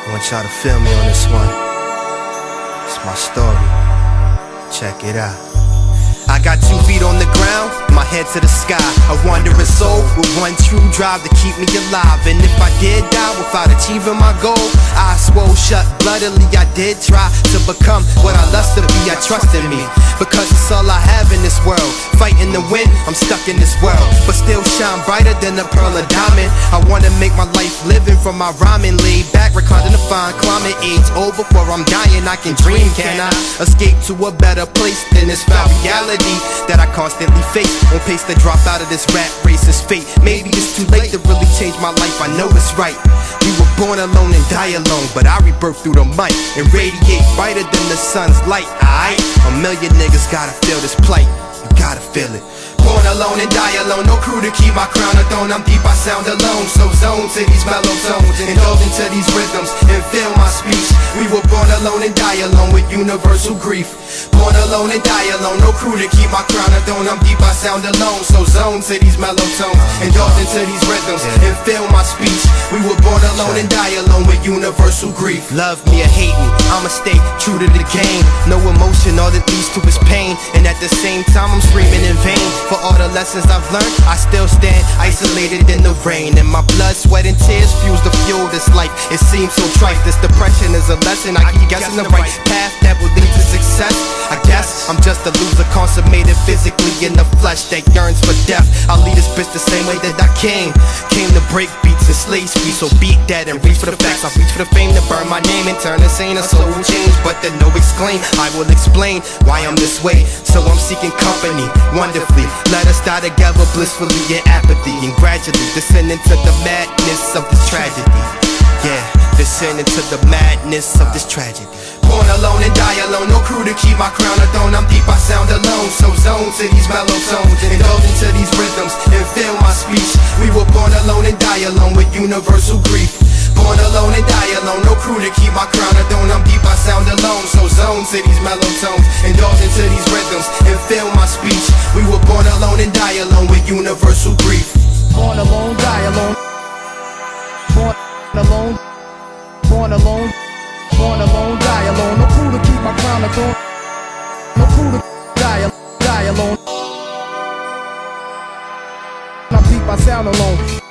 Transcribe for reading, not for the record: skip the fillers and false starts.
I want y'all to feel me on this one. It's my story. Check it out. I got 2 feet on the ground, my head to the sky. A wandering soul with one true drive to keep me alive. And if I did die without achieving my goal, eyes swole shut bloodily, I did try to become what I lust to be. I trust in me, because it's all I have in this world. Fighting the wind, I'm stuck in this world, but still shine brighter than a pearl of diamond. I wanna make my life living from my rhyming. Laid back, reclining to find climate. Age old before I'm dying, I can dream, can I? Escape to a better place than this foul reality that I constantly face. On pace to drop out of this rat race is fate. Maybe it's too late to really change my life, I know it's right. We were born alone and die alone, but I rebirth through the mic and radiate brighter than the sun's light, aight? A million niggas gotta feel this plight, you gotta feel it. Born alone and die alone, no crew to keep my crown or throne. I'm deep, I sound alone, so zone to these mellow tones, indulge into these rhythms and feel my speech. We were born alone and die alone with universal grief. Born alone and die alone, no crew to keep my crown or throne. I'm deep, I sound alone, so zone to these mellow tones, indulge into these rhythms and feel my speech. We were born alone and die alone with universal grief. Love me or hate me, I'ma stay true to the game. No emotion, all it leads to is pain, and at the same time I'm screaming in vain. For all the lessons I've learned, I still stand isolated in the rain. And my blood, sweat, and tears fuse the fuel this life. It seems so trite, this depression is a lesson. I keep guessing the right path that will lead to success. I guess I'm just a loser, consummated physically in the flesh that yearns for death. I'll lead this bitch the same way that I came to break beats and slay speed. So beat that and reach for the facts. I'll reach for the fame to burn my name and turn insane. A soul will change, but then no exclaim. I will explain why I'm this way. So I'm seeking company, wonderfully. Let us die together blissfully in apathy, and gradually descend into the madness of this tragedy. Yeah, descend into the madness of this tragedy. Born alone and die alone, no crew to keep my crown or throne. I'm deep, I sound alone, so zone to these mellow tones, indulge into these rhythms and feel my speech. We were born alone and die alone with universal grief. Born alone and die alone, no crew to keep my crown or throne. I'm deep, I sound alone, so zone to these mellow tones, indulge into these rhythms and feel my speech. We were born alone and die alone with universal grief. Born alone, die alone. Born alone, born alone, born alone, die alone. No crew to keep my crown or throne. No crew to die alone. I'm deep, I sound alone.